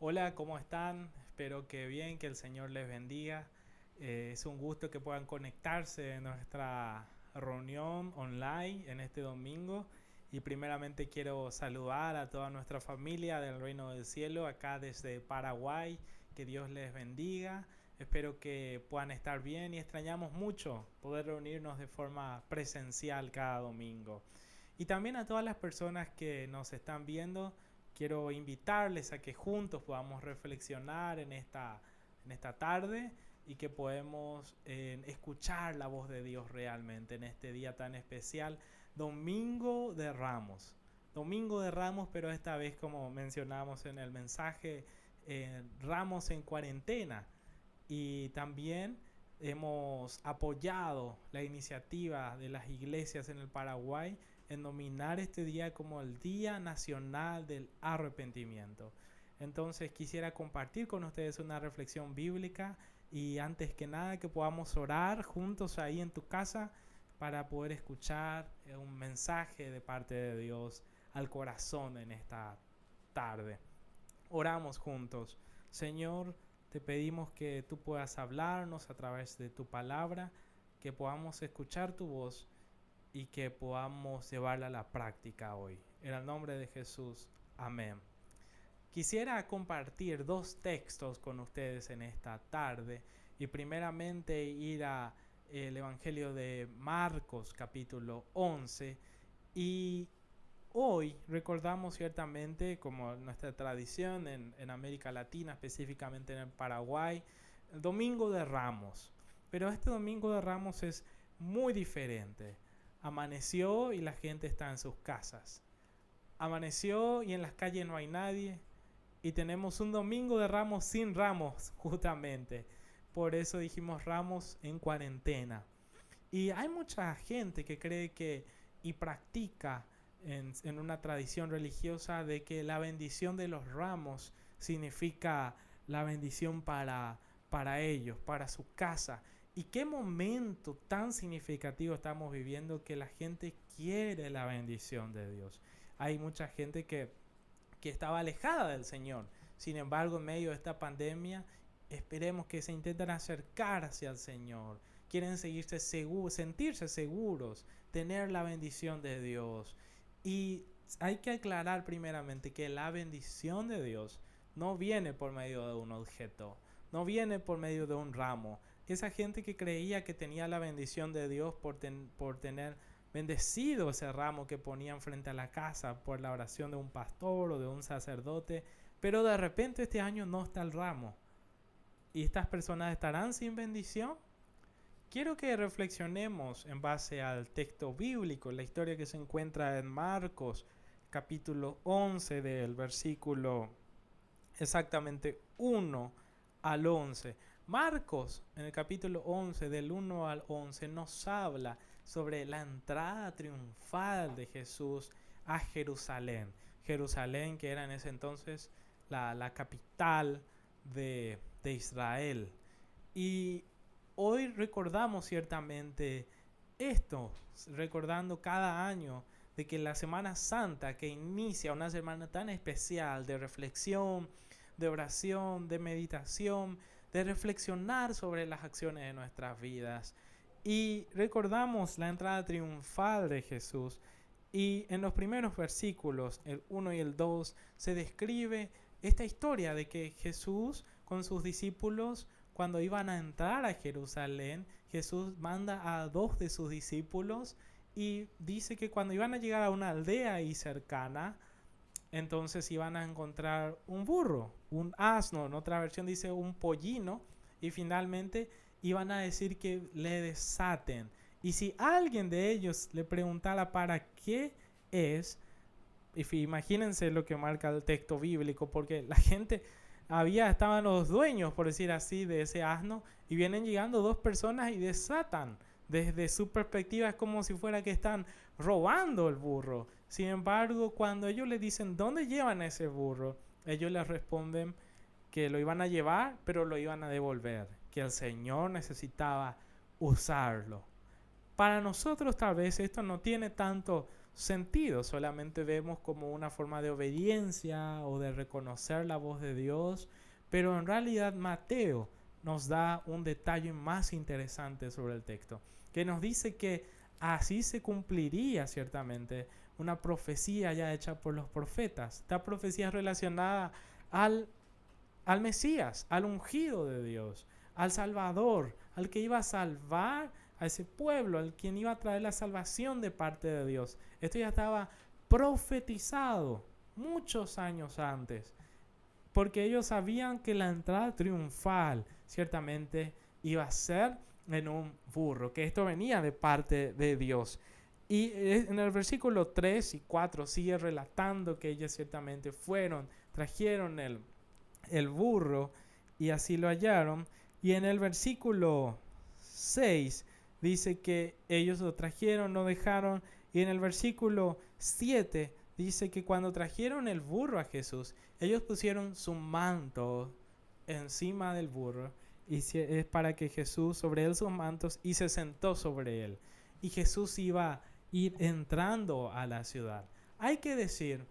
Hola, ¿cómo están? Espero que bien, que el Señor les bendiga. Es un gusto que puedan conectarse en nuestra reunión online en este domingo. Y primeramente quiero saludar a toda nuestra familia del Reino del Cielo, acá desde Paraguay. Que Dios les bendiga. Espero que puedan estar bien y extrañamos mucho poder reunirnos de forma presencial cada domingo. Y también a todas las personas que nos están viendo, quiero invitarles a que juntos podamos reflexionar en esta tarde y que podemos escuchar la voz de Dios realmente en este día tan especial, Domingo de Ramos. Domingo de Ramos, pero esta vez, como mencionamos en el mensaje, Ramos en cuarentena. Y también hemos apoyado la iniciativa de las iglesias en el Paraguay en nominar este día como el Día Nacional del Arrepentimiento. Entonces quisiera compartir con ustedes una reflexión bíblica y antes que nada que podamos orar juntos ahí en tu casa para poder escuchar un mensaje de parte de Dios al corazón en esta tarde. Oramos juntos. Señor, te pedimos que tú puedas hablarnos a través de tu palabra, que podamos escuchar tu voz y que podamos llevarla a la práctica hoy. En el nombre de Jesús, amén. Quisiera compartir dos textos con ustedes en esta tarde y primeramente ir a el Evangelio de Marcos capítulo 11 y hoy recordamos ciertamente, como nuestra tradición en América Latina, específicamente en el Paraguay, el Domingo de Ramos. Pero este Domingo de Ramos es muy diferente. Amaneció y la gente está en sus casas. Amaneció y en las calles no hay nadie. Y tenemos un Domingo de Ramos sin Ramos, justamente. Por eso dijimos Ramos en cuarentena. Y hay mucha gente que cree que y practica en una tradición religiosa de que la bendición de los ramos significa la bendición para ellos, para su casa. Y qué momento tan significativo estamos viviendo que la gente quiere la bendición de Dios. Hay mucha gente que estaba alejada del Señor. Sin embargo, en medio de esta pandemia, esperemos que se intenten acercar hacia el Señor. Quieren sentirse seguros, tener la bendición de Dios. Y hay que aclarar primeramente que la bendición de Dios no viene por medio de un objeto, no viene por medio de un ramo. Esa gente que creía que tenía la bendición de Dios por tener bendecido ese ramo que ponían frente a la casa por la oración de un pastor o de un sacerdote, pero de repente este año no está el ramo. ¿Y estas personas estarán sin bendición? Quiero que reflexionemos en base al texto bíblico, la historia que se encuentra en Marcos, capítulo 11, del versículo exactamente 1 al 11. Marcos, en el capítulo 11, del 1 al 11, nos habla sobre la entrada triunfal de Jesús a Jerusalén. Jerusalén, que era en ese entonces la capital de Israel. Y hoy recordamos ciertamente esto, recordando cada año de que la Semana Santa, que inicia una semana tan especial de reflexión, de oración, de meditación, de reflexionar sobre las acciones de nuestras vidas. Y recordamos la entrada triunfal de Jesús. Y en los primeros versículos, el 1 y el 2, se describe esta historia de que Jesús con sus discípulos, cuando iban a entrar a Jerusalén, Jesús manda a 2 de sus discípulos y dice que cuando iban a llegar a una aldea ahí cercana, entonces iban a encontrar un burro, un asno, en otra versión dice un pollino, y finalmente iban a decir que le desaten. Y si alguien de ellos le preguntara para qué es, y imagínense lo que marca el texto bíblico, porque la gente estaban los dueños, por decir así, de ese asno, y vienen llegando 2 personas y desatan. Desde su perspectiva es como si fuera que están robando el burro. Sin embargo, cuando ellos le dicen ¿dónde llevan ese burro?, ellos les responden que lo iban a llevar, pero lo iban a devolver, que el Señor necesitaba usarlo. Para nosotros tal vez esto no tiene tanto sentido, solamente vemos como una forma de obediencia o de reconocer la voz de Dios, pero en realidad Mateo nos da un detalle más interesante sobre el texto, que nos dice que así se cumpliría ciertamente una profecía ya hecha por los profetas. Esta profecía es relacionada al Mesías, al ungido de Dios, al Salvador, al que iba a salvar a ese pueblo, al quien iba a traer la salvación de parte de Dios. Esto ya estaba profetizado muchos años antes, porque ellos sabían que la entrada triunfal ciertamente iba a ser en un burro, que esto venía de parte de Dios. Y en el versículo 3 y 4 sigue relatando que ellos ciertamente trajeron el burro y así lo hallaron. Y en el versículo 6 dice que ellos lo trajeron, lo dejaron. Y en el versículo 7 dice que cuando trajeron el burro a Jesús, ellos pusieron su manto encima del burro, y es para que Jesús, sobre él sus mantos, y se sentó sobre él. Y Jesús iba a ir entrando a la ciudad. Hay que decir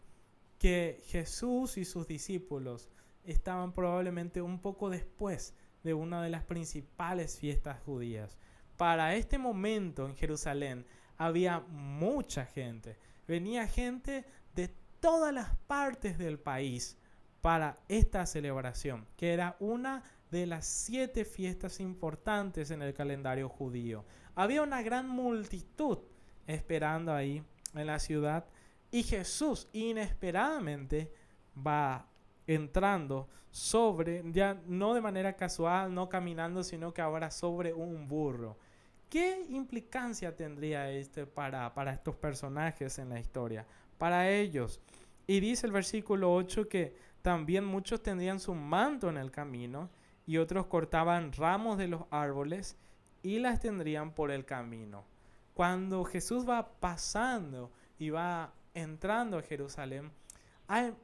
que Jesús y sus discípulos estaban probablemente un poco después de una de las principales fiestas judías. Para este momento en Jerusalén había mucha gente. Venía gente de todas las partes del país para esta celebración, que era una de las 7 fiestas importantes en el calendario judío. Había una gran multitud esperando ahí en la ciudad, y Jesús inesperadamente va entrando sobre, ya no de manera casual, no caminando, sino que ahora sobre un burro. ¿Qué implicancia tendría para estos personajes en la historia? Para ellos. Y dice el versículo 8 que también muchos tendrían su manto en el camino, y otros cortaban ramos de los árboles y las tendrían por el camino. Cuando Jesús va pasando y va entrando a Jerusalén, hay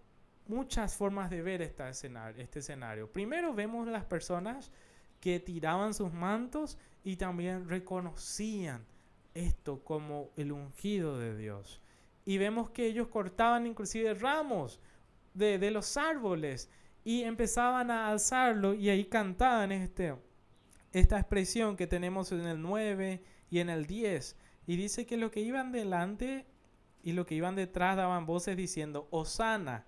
muchas formas de ver este escenario. Primero vemos las personas que tiraban sus mantos y también reconocían esto como el ungido de Dios. Y vemos que ellos cortaban inclusive ramos de los árboles y empezaban a alzarlo, y ahí cantaban esta expresión que tenemos en el 9 y en el 10. Y dice que los que iban delante y los que iban detrás daban voces diciendo: Hosana,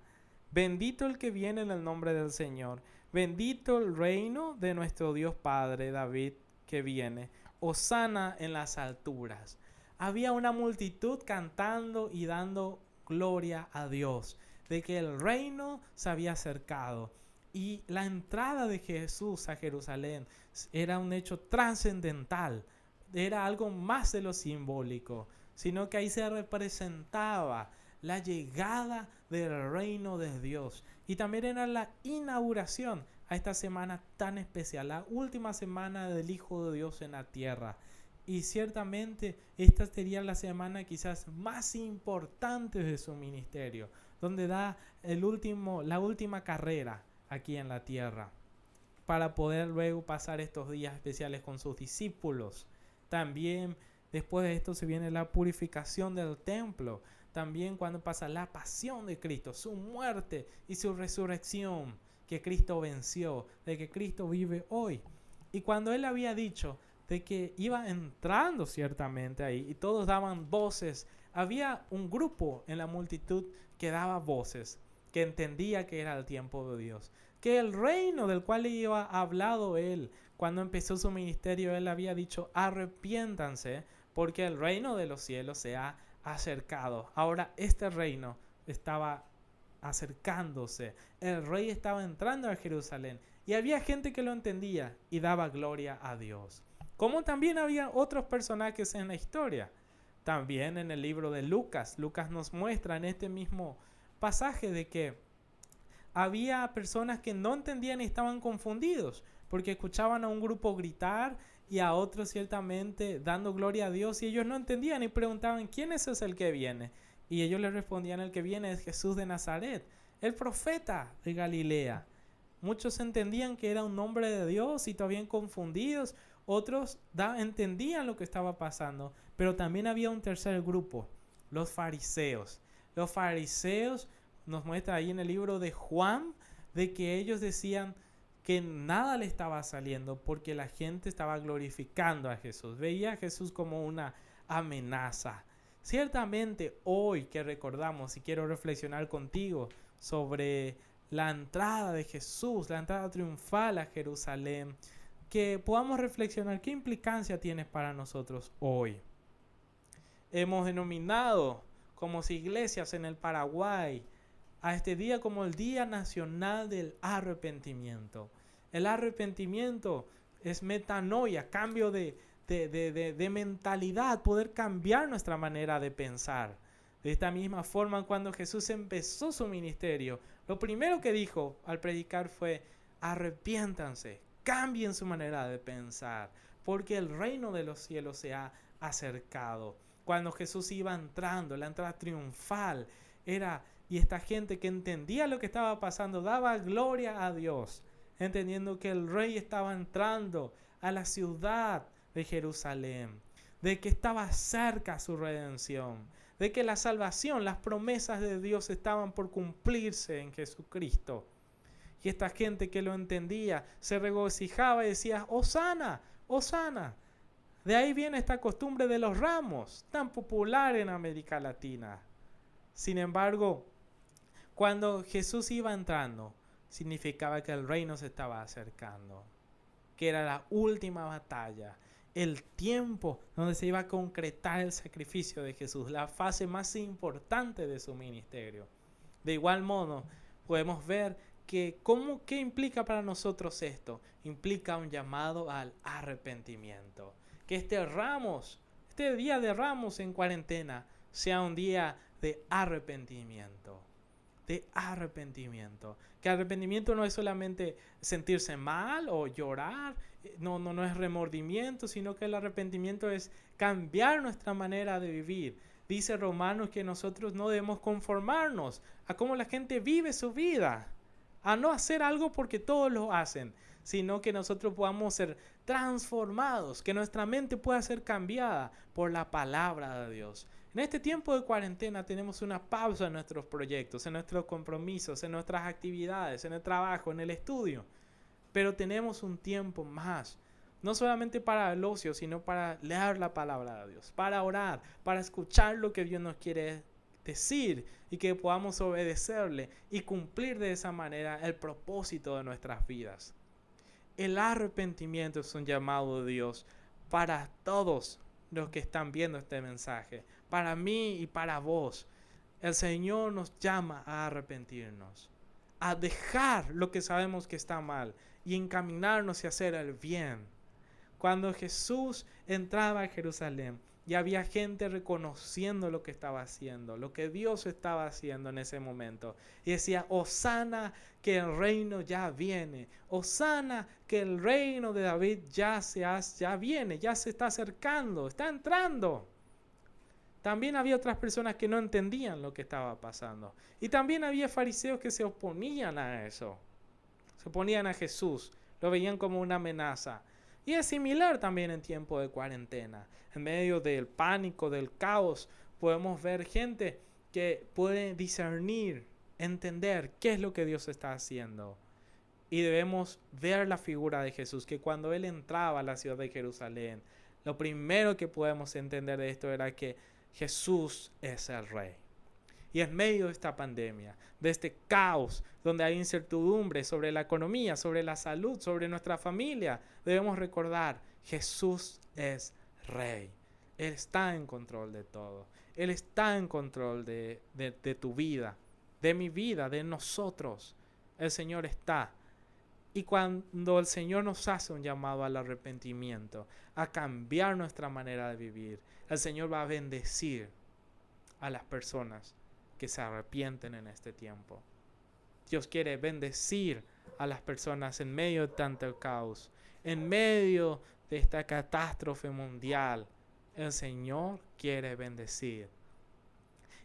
bendito el que viene en el nombre del Señor, bendito el reino de nuestro Dios Padre David que viene, Hosana en las alturas. Había una multitud cantando y dando gloria a Dios, de que el reino se había acercado. Y la entrada de Jesús a Jerusalén era un hecho trascendental, era algo más de lo simbólico, sino que ahí se representaba la llegada del reino de Dios. Y también era la inauguración a esta semana tan especial, la última semana del Hijo de Dios en la tierra. Y ciertamente esta sería la semana quizás más importante de su ministerio, donde da la última carrera aquí en la tierra, para poder luego pasar estos días especiales con sus discípulos. También después de esto se viene la purificación del templo. También cuando pasa la pasión de Cristo, su muerte y su resurrección, que Cristo venció, de que Cristo vive hoy. Y cuando él había dicho de que iba entrando ciertamente ahí y todos daban voces, había un grupo en la multitud que daba voces, que entendía que era el tiempo de Dios, que el reino del cual iba hablado él cuando empezó su ministerio, él había dicho: arrepiéntanse porque el reino de los cielos se ha acercado. Ahora este reino estaba acercándose, el rey estaba entrando a Jerusalén, y había gente que lo entendía y daba gloria a Dios. Como también había otros personajes en la historia. También en el libro de Lucas nos muestra en este mismo pasaje de que había personas que no entendían y estaban confundidos, porque escuchaban a un grupo gritar y a otros ciertamente dando gloria a Dios, y ellos no entendían y preguntaban: ¿quién es ese el que viene? Y ellos les respondían: el que viene es Jesús de Nazaret, el profeta de Galilea. Muchos entendían que era un nombre de Dios y todavía confundidos. Otros entendían lo que estaba pasando, pero también había un tercer grupo los fariseos. Los fariseos nos muestra ahí en el libro de Juan de que ellos decían que nada le estaba saliendo porque la gente estaba glorificando a Jesús. Veía a Jesús como una amenaza. Ciertamente hoy que recordamos, y quiero reflexionar contigo sobre la entrada de Jesús, la entrada triunfal a Jerusalén, que podamos reflexionar qué implicancia tiene para nosotros hoy. Hemos denominado como iglesias en el Paraguay a este día como el Día Nacional del Arrepentimiento. El arrepentimiento es metanoia, cambio de mentalidad, poder cambiar nuestra manera de pensar. De esta misma forma, cuando Jesús empezó su ministerio, lo primero que dijo al predicar fue: arrepiéntanse, cambien su manera de pensar, porque el reino de los cielos se ha acercado. Cuando Jesús iba entrando, la entrada triunfal era, y esta gente que entendía lo que estaba pasando, daba gloria a Dios, entendiendo que el rey estaba entrando a la ciudad de Jerusalén, de que estaba cerca su redención, de que la salvación, las promesas de Dios estaban por cumplirse en Jesucristo. Y esta gente que lo entendía se regocijaba y decía: Hosana, Hosana. De ahí viene esta costumbre de los ramos, tan popular en América Latina. Sin embargo, cuando Jesús iba entrando, significaba que el reino se estaba acercando, que era la última batalla, el tiempo donde se iba a concretar el sacrificio de Jesús, la fase más importante de su ministerio. De igual modo, podemos ver que ¿qué implica para nosotros esto? Implica un llamado al arrepentimiento. Que este día de Ramos en cuarentena, sea un día de arrepentimiento. De arrepentimiento. Que arrepentimiento no es solamente sentirse mal o llorar, no es remordimiento, sino que el arrepentimiento es cambiar nuestra manera de vivir. Dice Romanos que nosotros no debemos conformarnos a cómo la gente vive su vida, a no hacer algo porque todos lo hacen, sino que nosotros podamos ser transformados, que nuestra mente pueda ser cambiada por la palabra de Dios. En este tiempo de cuarentena tenemos una pausa en nuestros proyectos, en nuestros compromisos, en nuestras actividades, en el trabajo, en el estudio. Pero tenemos un tiempo más, no solamente para el ocio, sino para leer la palabra de Dios, para orar, para escuchar lo que Dios nos quiere decir y que podamos obedecerle y cumplir de esa manera el propósito de nuestras vidas. El arrepentimiento es un llamado de Dios para todos los que están viendo este mensaje, para mí y para vos. El Señor nos llama a arrepentirnos, a dejar lo que sabemos que está mal y encaminarnos a hacer el bien. Cuando Jesús entraba a Jerusalén, y había gente reconociendo lo que estaba haciendo, lo que Dios estaba haciendo en ese momento. Y decía: Hosana, que el reino ya viene. Hosana, que el reino de David ya viene, ya se está acercando, está entrando. También había otras personas que no entendían lo que estaba pasando. Y también había fariseos que se oponían a eso. Se oponían a Jesús, lo veían como una amenaza. Y es similar también en tiempo de cuarentena. En medio del pánico, del caos, podemos ver gente que puede discernir, entender qué es lo que Dios está haciendo. Y debemos ver la figura de Jesús, que cuando Él entraba a la ciudad de Jerusalén, lo primero que podemos entender de esto era que Jesús es el Rey. Y en medio de esta pandemia, de este caos, donde hay incertidumbre sobre la economía, sobre la salud, sobre nuestra familia, debemos recordar: Jesús es Rey. Él está en control de todo. Él está en control de tu vida, de mi vida, de nosotros. El Señor está. Y cuando el Señor nos hace un llamado al arrepentimiento, a cambiar nuestra manera de vivir, el Señor va a bendecir a las personas que se arrepienten en este tiempo. Dios quiere bendecir a las personas en medio de tanto caos, en medio de esta catástrofe mundial. El Señor quiere bendecir.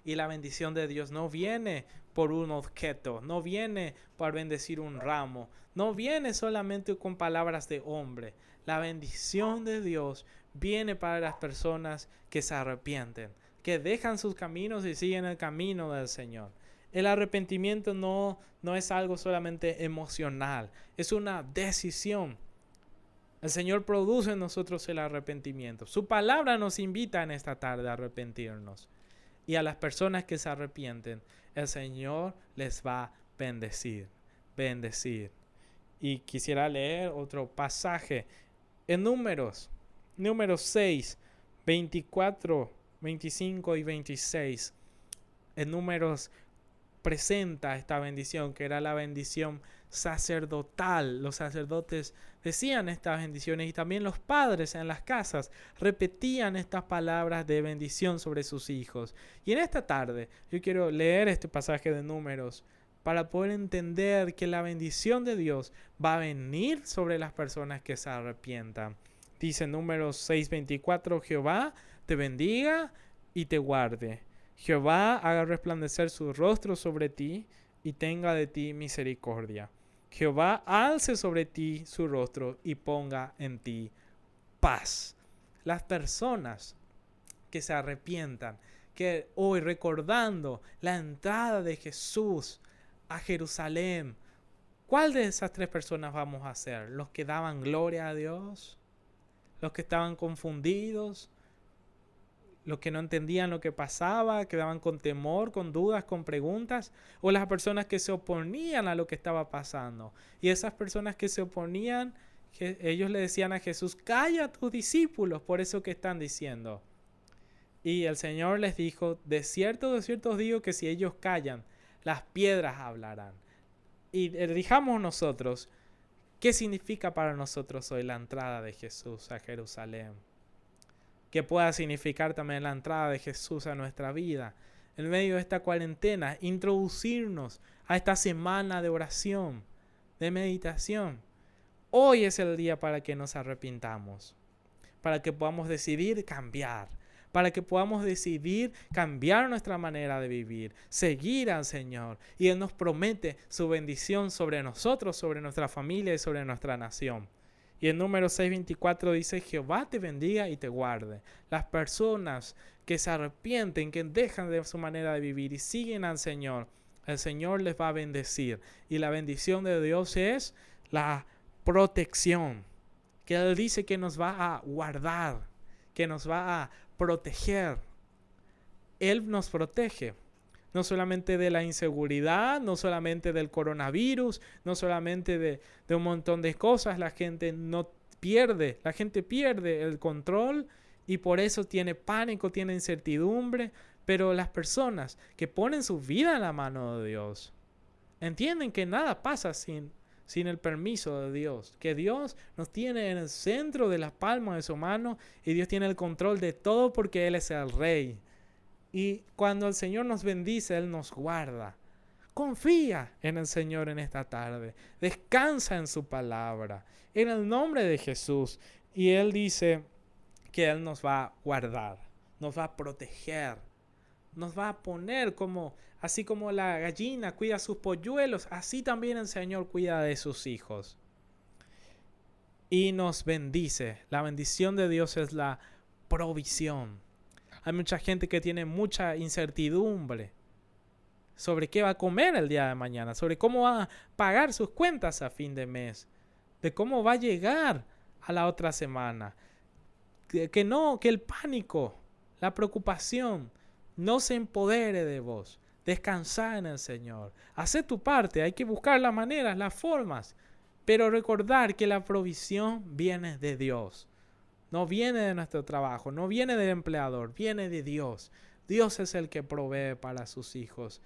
Y la bendición de Dios no viene por un objeto, no viene por bendecir un ramo, no viene solamente con palabras de hombre. La bendición de Dios viene para las personas que se arrepienten, que dejan sus caminos y siguen el camino del Señor. El arrepentimiento no es algo solamente emocional, es una decisión. El Señor produce en nosotros el arrepentimiento. Su palabra nos invita en esta tarde a arrepentirnos. Y a las personas que se arrepienten, el Señor les va a bendecir. Y quisiera leer otro pasaje en Números 6, 24, 25 y 26. En Números presenta esta bendición, que era la bendición sacerdotal. Los sacerdotes decían estas bendiciones y también los padres en las casas repetían estas palabras de bendición sobre sus hijos. Y en esta tarde yo quiero leer este pasaje de Números para poder entender que la bendición de Dios va a venir sobre las personas que se arrepientan. Dice Números 6:24, Jehová te bendiga y te guarde. Jehová haga resplandecer su rostro sobre ti y tenga de ti misericordia. Jehová alce sobre ti su rostro y ponga en ti paz. Las personas que se arrepientan, que hoy recordando la entrada de Jesús a Jerusalén, ¿cuál de esas tres personas vamos a ser? ¿Los que daban gloria a Dios? ¿Los que estaban confundidos? ¿Los que no entendían lo que pasaba, quedaban con temor, con dudas, con preguntas? ¿O las personas que se oponían a lo que estaba pasando? Y esas personas que se oponían, ellos le decían a Jesús, calla a tus discípulos por eso que están diciendo. Y el Señor les dijo, de cierto os digo que si ellos callan, las piedras hablarán. Y dijamos nosotros, ¿qué significa para nosotros hoy la entrada de Jesús a Jerusalén? Que pueda significar también la entrada de Jesús a nuestra vida. En medio de esta cuarentena, introducirnos a esta semana de oración, de meditación. Hoy es el día para que nos arrepintamos, para que podamos decidir cambiar, para que podamos decidir cambiar nuestra manera de vivir, seguir al Señor. Y Él nos promete su bendición sobre nosotros, sobre nuestra familia y sobre nuestra nación. Y en Números 6:24 dice, Jehová te bendiga y te guarde. Las personas que se arrepienten, que dejan de su manera de vivir y siguen al Señor, el Señor les va a bendecir. Y la bendición de Dios es la protección, que Él dice que nos va a guardar, que nos va a proteger. Él nos protege. No solamente de la inseguridad, no solamente del coronavirus, no solamente de un montón de cosas. La gente pierde el control y por eso tiene pánico, tiene incertidumbre. Pero las personas que ponen su vida en la mano de Dios entienden que nada pasa sin el permiso de Dios. Que Dios nos tiene en el centro de la palma de su mano y Dios tiene el control de todo porque Él es el Rey. Y cuando el Señor nos bendice, Él nos guarda. Confía en el Señor en esta tarde. Descansa en su palabra. En el nombre de Jesús. Y Él dice que Él nos va a guardar. Nos va a proteger. Nos va a poner así como la gallina cuida a sus polluelos. Así también el Señor cuida de sus hijos. Y nos bendice. La bendición de Dios es la provisión. Hay mucha gente que tiene mucha incertidumbre sobre qué va a comer el día de mañana, sobre cómo va a pagar sus cuentas a fin de mes, de cómo va a llegar a la otra semana. Que el pánico, la preocupación no se empodere de vos. Descansá en el Señor. Hacé tu parte, hay que buscar las maneras, las formas, pero recordar que la provisión viene de Dios. No viene de nuestro trabajo, no viene del empleador, viene de Dios. Dios es el que provee para sus hijos.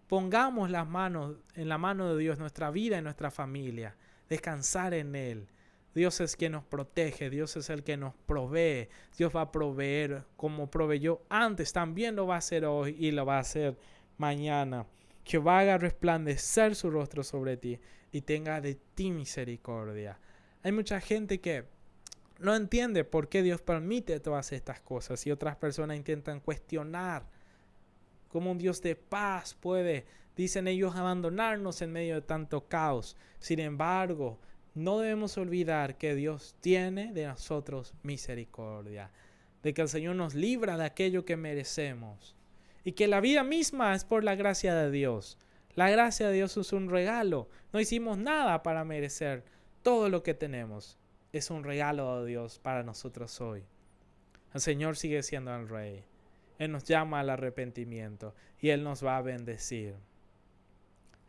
Pongamos las manos en la mano de Dios, nuestra vida y nuestra familia. Descansar en Él. Dios es quien nos protege, Dios es el que nos provee. Dios va a proveer como proveyó antes, también lo va a hacer hoy y lo va a hacer mañana. Jehová haga resplandecer su rostro sobre ti y tenga de ti misericordia. Hay mucha gente que no entiende por qué Dios permite todas estas cosas y otras personas intentan cuestionar cómo un Dios de paz puede, dicen ellos, abandonarnos en medio de tanto caos. Sin embargo, no debemos olvidar que Dios tiene de nosotros misericordia. de que el Señor nos libra de aquello que merecemos y que la vida misma es por la gracia de Dios. La gracia de Dios es un regalo. No hicimos nada para merecer todo lo que tenemos. Es un regalo de Dios para nosotros hoy. El Señor sigue siendo el Rey. Él nos llama al arrepentimiento y Él nos va a bendecir.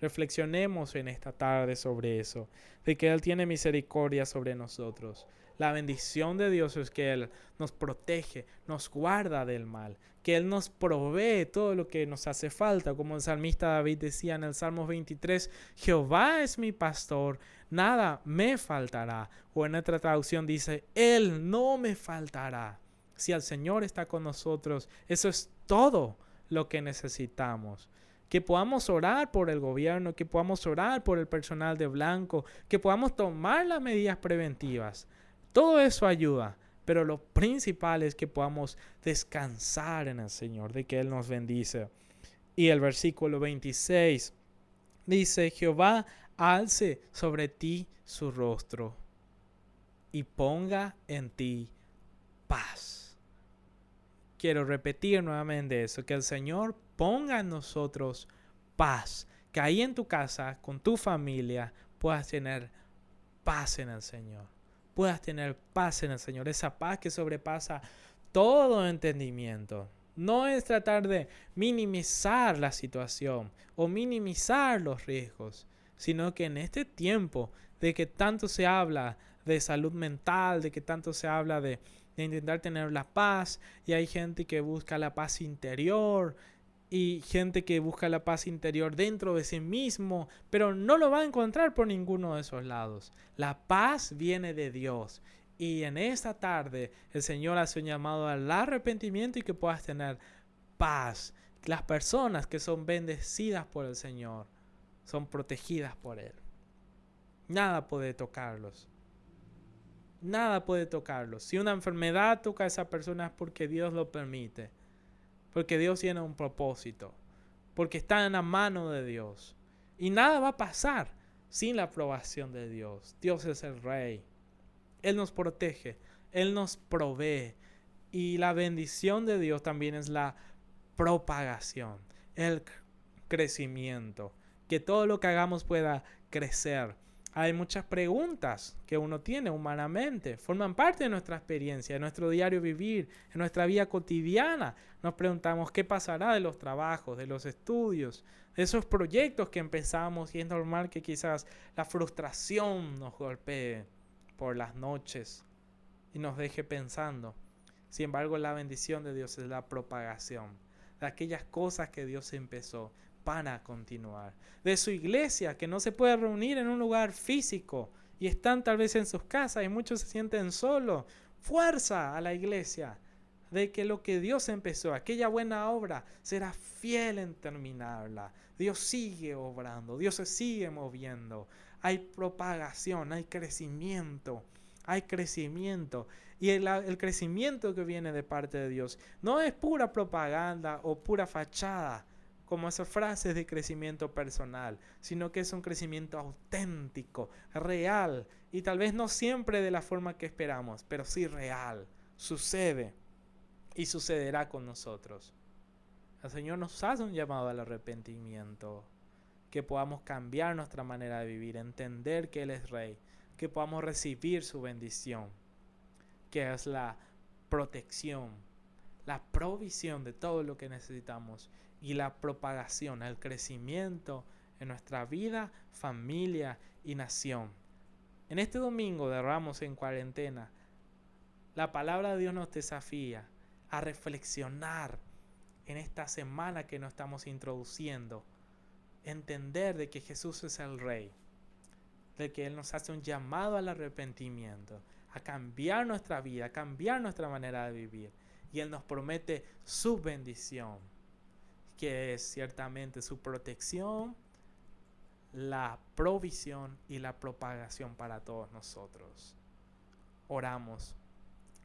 Reflexionemos en esta tarde sobre eso, de que Él tiene misericordia sobre nosotros. La bendición de Dios es que Él nos protege, nos guarda del mal, que Él nos provee todo lo que nos hace falta. Como el salmista David decía en el Salmo 23, Jehová es mi pastor, nada me faltará. O en otra traducción dice, Él no me faltará. Si el Señor está con nosotros, eso es todo lo que necesitamos. Que podamos orar por el gobierno, que podamos orar por el personal de blanco, que podamos tomar las medidas preventivas. Todo eso ayuda, pero lo principal es que podamos descansar en el Señor, de que Él nos bendice. Y el versículo 26 dice, Jehová alce sobre ti su rostro y ponga en ti paz. Quiero repetir nuevamente eso, que el Señor ponga en nosotros paz, que ahí en tu casa, con tu familia, puedas tener paz en el Señor. Puedas tener paz en el Señor, esa paz que sobrepasa todo entendimiento. No es tratar de minimizar la situación o minimizar los riesgos, sino que en este tiempo de que tanto se habla de salud mental, de que tanto se habla de intentar tener la paz, y hay gente que busca la paz interior y gente que busca la paz interior dentro de sí mismo, pero no lo va a encontrar por ninguno de esos lados. La paz viene de Dios, y en esta tarde el Señor hace un llamado al arrepentimiento y que puedas tener paz. Las personas que son bendecidas por el Señor son protegidas por Él. Nada puede tocarlos. Nada puede tocarlos. Si una enfermedad toca a esa persona es porque Dios lo permite. Porque Dios tiene un propósito. Porque está en la mano de Dios. Y nada va a pasar sin la aprobación de Dios. Dios es el Rey. Él nos protege. Él nos provee. Y la bendición de Dios también es la propagación. El crecimiento. Que todo lo que hagamos pueda crecer. Hay muchas preguntas que uno tiene humanamente, forman parte de nuestra experiencia, de nuestro diario vivir, en nuestra vida cotidiana. Nos preguntamos qué pasará de los trabajos, de los estudios, de esos proyectos que empezamos, y es normal que quizás la frustración nos golpee por las noches y nos deje pensando. Sin embargo, la bendición de Dios es la propagación de aquellas cosas que Dios empezó. Van a continuar. De su iglesia, que no se puede reunir en un lugar físico y están tal vez en sus casas y muchos se sienten solos. Fuerza a la iglesia de que lo que Dios empezó, aquella buena obra, será fiel en terminarla. Dios sigue obrando, Dios se sigue moviendo. Hay propagación, hay crecimiento. Hay crecimiento. Y el crecimiento que viene de parte de Dios no es pura propaganda o pura fachada, como esas frases de crecimiento personal, sino que es un crecimiento auténtico, real, y tal vez no siempre de la forma que esperamos, pero sí real. Sucede y sucederá con nosotros. El Señor nos hace un llamado al arrepentimiento, que podamos cambiar nuestra manera de vivir, entender que Él es Rey, que podamos recibir su bendición, que es la protección, la provisión de todo lo que necesitamos, y la propagación, el crecimiento en nuestra vida, familia y nación. En este domingo de Ramos en cuarentena, la palabra de Dios nos desafía a reflexionar en esta semana que nos estamos introduciendo, entender de que Jesús es el Rey, de que Él nos hace un llamado al arrepentimiento, a cambiar nuestra vida, a cambiar nuestra manera de vivir, y Él nos promete su bendición, que es ciertamente su protección, la provisión y la propagación para todos nosotros. Oramos.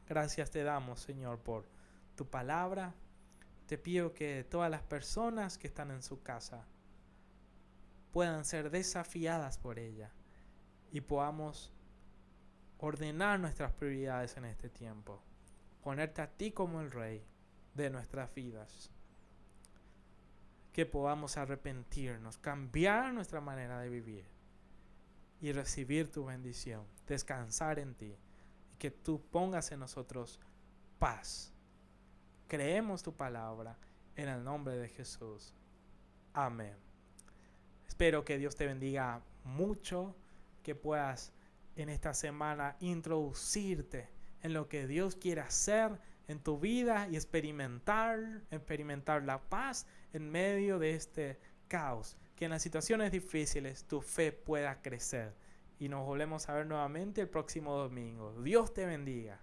Gracias te damos, Señor, por tu palabra. Te pido que todas las personas que están en su casa puedan ser desafiadas por ella y podamos ordenar nuestras prioridades en este tiempo. ponerte a ti como el Rey de nuestras vidas. Que podamos arrepentirnos, cambiar nuestra manera de vivir y recibir tu bendición, descansar en ti y que tú pongas en nosotros paz. Creemos tu palabra en el nombre de Jesús. Amén. Espero que Dios te bendiga mucho, que puedas en esta semana introducirte en lo que Dios quiere hacer en tu vida y experimentar la paz en medio de este caos. Que en las situaciones difíciles tu fe pueda crecer. Y nos volvemos a ver nuevamente el próximo domingo. Dios te bendiga.